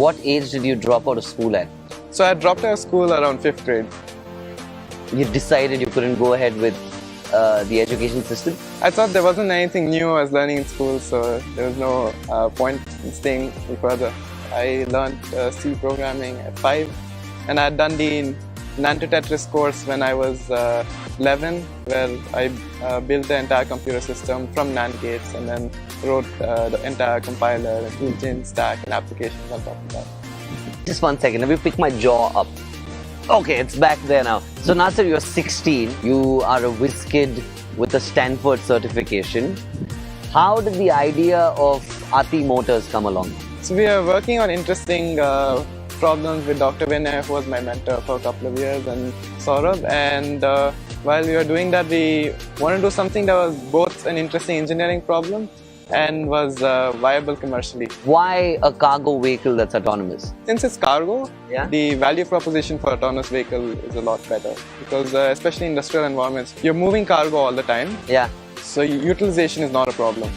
what age did you drop out of school at? So I dropped out of school around 5th grade. You decided you couldn't go ahead with the education system? I thought there wasn't anything new I was learning in school, so there was no point in staying further. I learned C programming at 5, and I had done the Nanto-Tetris course when I was 11, where I built the entire computer system from NAND gates and then wrote the entire compiler and engine stack and applications on top of that. Just 1 second, let me pick my jaw up. Okay, it's back there now. So Nasir, you're 16, you are a whiz kid with a Stanford certification. How did the idea of Ati Motors come along? So we are working on interesting problems with Dr. Vinay, who was my mentor for a couple of years, and Saurabh. And while we were doing that, we wanted to do something that was both an interesting engineering problem and was viable commercially. Why a cargo vehicle that's autonomous? Since it's cargo, Yeah. the value proposition for autonomous vehicle is a lot better, because especially in industrial environments, you're moving cargo all the time, Yeah. so utilization is not a problem.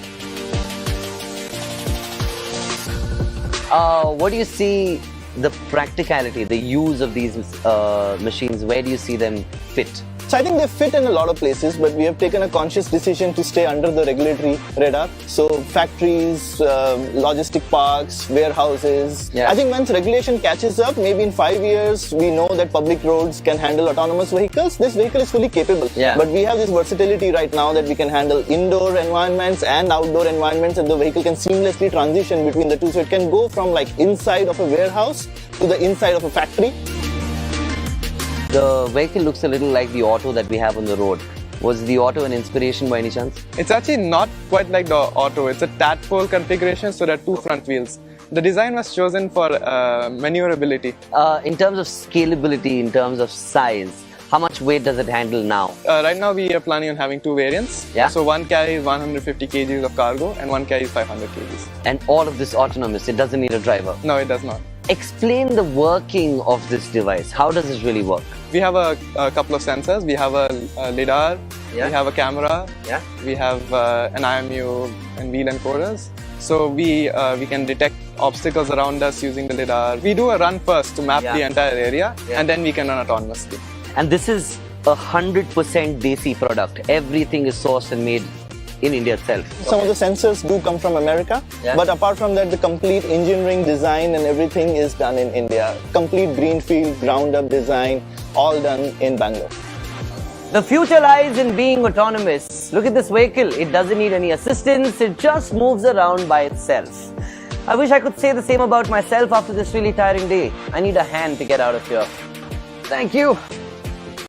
What do you see the practicality, the use of these machines? Where do you see them fit? So I think they fit in a lot of places, but we have taken a conscious decision to stay under the regulatory radar. So factories, logistic parks, warehouses. Yeah. I think once regulation catches up, maybe in 5 years, we know that public roads can handle autonomous vehicles. This vehicle is fully capable. Yeah. But we have this versatility right now that we can handle indoor environments and outdoor environments, and the vehicle can seamlessly transition between the two. So it can go from like inside of a warehouse to the inside of a factory. The vehicle looks a little like the auto that we have on the road. Was the auto an inspiration by any chance? It's actually not quite like the auto. It's a tadpole configuration, so there are 2 front wheels. The design was chosen for maneuverability. In terms of scalability, in terms of size, how much weight does it handle now? Right now we are planning on having 2 variants. Yeah. So one carries 150 kgs of cargo and one carries 500 kgs. And all of this autonomous, it doesn't need a driver. No, it does not. Explain the working of this device. How does it really work? We have a couple of sensors. We have a lidar, Yeah. we have a camera, Yeah. we have an IMU and wheel encoders. So we can detect obstacles around us using the lidar. We do a run first to map Yeah. the entire area, Yeah. and then we can run autonomously. And this is 100% Desi product. Everything is sourced and made in India itself. Some of the sensors do come from America, Yeah. but apart from that, the complete engineering design and everything is done in India. Complete greenfield, ground-up design, all done in Bangalore. The future lies in being autonomous. Look at this vehicle. It doesn't need any assistance. It just moves around by itself. I wish I could say the same about myself after this really tiring day. I need a hand to get out of here. Thank you.